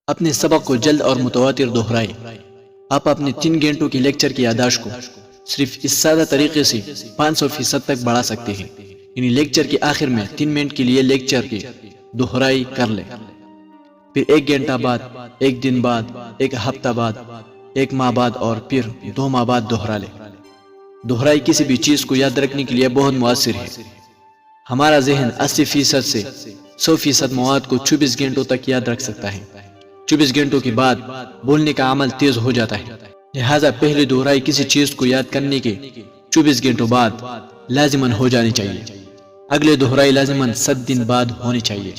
اپنے سبق کو جلد اور متواتر دہرائیں۔ آپ اپنے 3 گھنٹوں کی لیکچر کی یادداشت کو صرف اس سادہ طریقے سے 500% تک بڑھا سکتے ہیں، یعنی لیکچر کے آخر میں 3 منٹ کے لیے لیکچر کی دہرائی کر لیں، پھر 1 گھنٹہ بعد، 1 دن بعد، 1 ہفتہ بعد، 1 ماہ بعد اور پھر 2 ماہ بعد دہرا لیں۔ دہرائی کسی بھی چیز کو یاد رکھنے کے لیے بہت مؤثر ہے۔ ہمارا ذہن 80% سے 100% مواد کو 24 گھنٹوں تک یاد رکھ سکتا ہے۔ 24 گھنٹوں کے بعد بولنے کا عمل تیز ہو جاتا ہے، لہٰذا پہلی دہرائی کسی چیز کو یاد کرنے کے 24 گھنٹوں بعد لازماً ہو جانی چاہیے۔ اگلے دہرائی لازماً 7 دن بعد ہونی چاہیے۔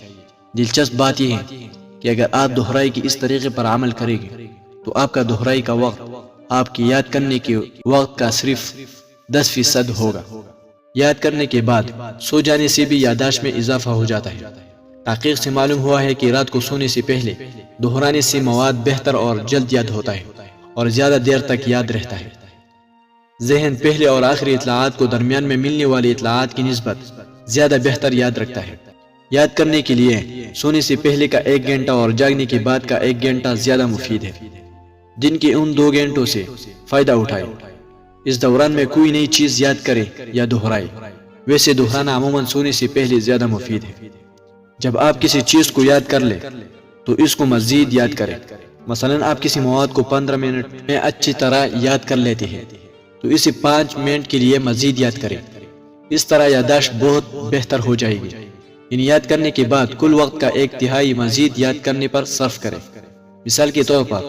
دلچسپ بات یہ ہے کہ اگر آپ دہرائی کے اس طریقے پر عمل کریں گے تو آپ کا دہرائی کا وقت آپ کی یاد کرنے کے وقت کا صرف 10% ہوگا۔ یاد کرنے کے بعد سو جانے سے بھی یادداشت میں اضافہ ہو جاتا ہے۔ تحقیق سے معلوم ہوا ہے کہ رات کو سونے سے پہلے دہرانے سے مواد بہتر اور جلد یاد ہوتا ہے اور زیادہ دیر تک یاد رہتا ہے۔ ذہن پہلے اور آخری اطلاعات کو درمیان میں ملنے والی اطلاعات کی نسبت زیادہ بہتر یاد رکھتا ہے۔ یاد کرنے کے لیے سونے سے پہلے کا 1 گھنٹہ اور جاگنے کے بعد کا 1 گھنٹہ زیادہ مفید ہے۔ دن کے ان 2 گھنٹوں سے فائدہ اٹھائیں۔ اس دوران میں کوئی نئی چیز یاد کرے یا دہرائے۔ ویسے دہرانا عموماً سونے سے پہلے زیادہ مفید ہے۔ جب آپ کسی چیز کو یاد کر لیں تو اس کو مزید یاد کریں۔ مثلاً آپ کسی مواد کو 15 منٹ میں اچھی طرح یاد کر لیتے ہیں تو اسے 5 منٹ کے لیے مزید یاد کریں۔ اس طرح یادداشت بہت بہتر ہو جائے گی۔ ان یاد کرنے کے بعد کل وقت کا 1/3 مزید یاد کرنے پر صرف کریں۔ مثال کے طور پر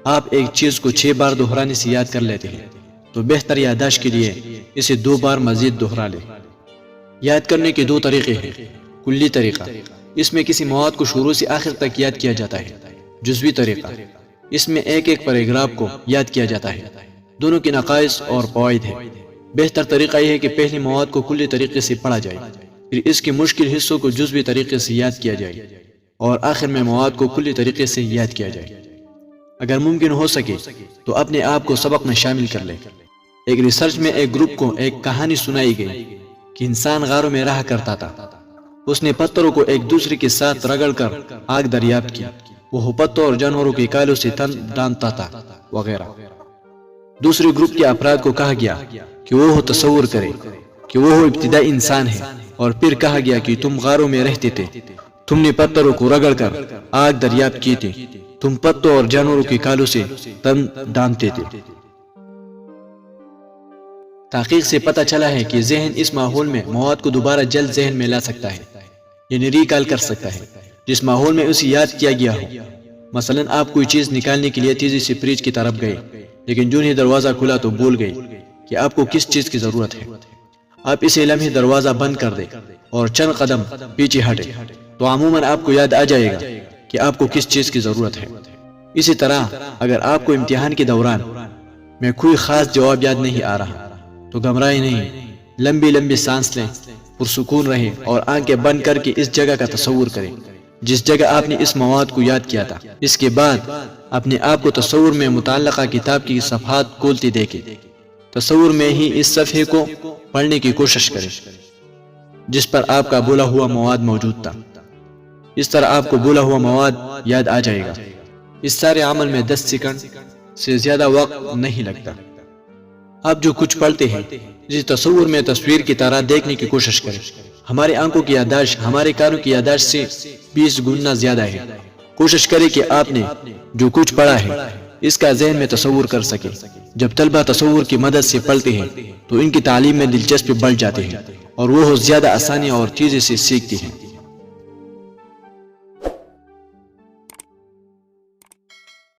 آپ ایک چیز کو 6 بار دہرانے سے یاد کر لیتے ہیں تو بہتر یادداشت کے لیے اسے 2 بار مزید دہرا لیں۔ یاد کرنے کے 2 طریقے ہیں۔ کلی طریقہ، اس میں کسی مواد کو شروع سے آخر تک یاد کیا جاتا ہے۔ جزوی طریقہ، اس میں ایک پیراگراف کو یاد کیا جاتا ہے۔ دونوں کے نقائص اور فوائد ہیں۔ بہتر طریقہ یہ ہے کہ پہلے مواد کو کلی طریقے سے پڑھا جائے، پھر اس کے مشکل حصوں کو جزوی طریقے سے یاد کیا جائے اور آخر میں مواد کو کلی طریقے سے یاد کیا جائے۔ اگر ممکن ہو سکے تو اپنے آپ کو سبق میں شامل کر لیں۔ ایک ریسرچ میں ایک گروپ کو ایک کہانی سنائی گئی کہ انسان غاروں میں رہا کرتا تھا۔ اس نے پتھروں کو ایک دوسرے کے ساتھ رگڑ کر آگ دریافت کی۔ وہ پتوں اور جانوروں کے کالوں سے تن ڈانتا تھا وغیرہ۔ دوسرے گروپ کے افراد کو کہا گیا کہ وہ تصور کرے کہ وہ ابتدائی انسان ہے، اور پھر کہا گیا کہ تم غاروں میں رہتے تھے، تم نے پتھروں کو رگڑ کر آگ دریافت کی تھی، تم پتوں اور جانوروں کے کالوں سے تن ڈانتے تھے۔ تحقیق سے پتہ چلا ہے کہ ذہن اس ماحول میں مواد کو دوبارہ جلد ذہن میں لا سکتا ہے، یعنی ریکال کر سکتا ہے جس ماحول میں اسے یاد کیا گیا ہو۔ مثلا آپ کوئی چیز نکالنے کے لیے تیزی سے فریج کی طرف گئے، لیکن جو ہی دروازہ کھلا تو بھول گئے کہ آپ کو کس چیز کی ضرورت ہے۔ آپ اسے لمحے دروازہ بند کر دیں اور چند قدم پیچھے ہٹیں تو عموماً آپ کو یاد آ جائے گا کہ آپ کو کس چیز کی ضرورت ہے۔ اسی طرح اگر آپ کو امتحان کے دوران میں کوئی خاص جواب یاد نہیں آ رہا تو گھبرائیں نہیں، لمبی لمبی سانس لیں، پرسکون رہیں اور آنکھیں بند کر کے اس جگہ کا تصور کریں جس جگہ آپ نے اس مواد کو یاد کیا تھا۔ اس کے بعد اپنے آپ کو تصور میں متعلقہ کتاب کی صفحات کھولتے دیکھیں۔ تصور میں ہی اس صفحے کو پڑھنے کی کوشش کریں جس پر آپ کا بولا ہوا مواد موجود تھا۔ اس طرح آپ کو بولا ہوا مواد یاد آ جائے گا۔ اس سارے عمل میں 10 سیکنڈ سے زیادہ وقت نہیں لگتا۔ آپ جو کچھ پڑھتے ہیں اسے تصور میں تصویر کی طرح دیکھنے کی کوشش کریں۔ ہماری آنکھوں کی یادداشت ہمارے کانوں کی یادداشت سے 20 گنا زیادہ ہے۔ کوشش کریں کہ آپ نے جو کچھ پڑھا ہے اس کا ذہن میں تصور کر سکیں۔ جب طلبہ تصور کی مدد سے پڑھتے ہیں تو ان کی تعلیم میں دلچسپی بڑھ جاتی ہے اور وہ زیادہ آسانی اور تیزی سے سیکھتے ہیں۔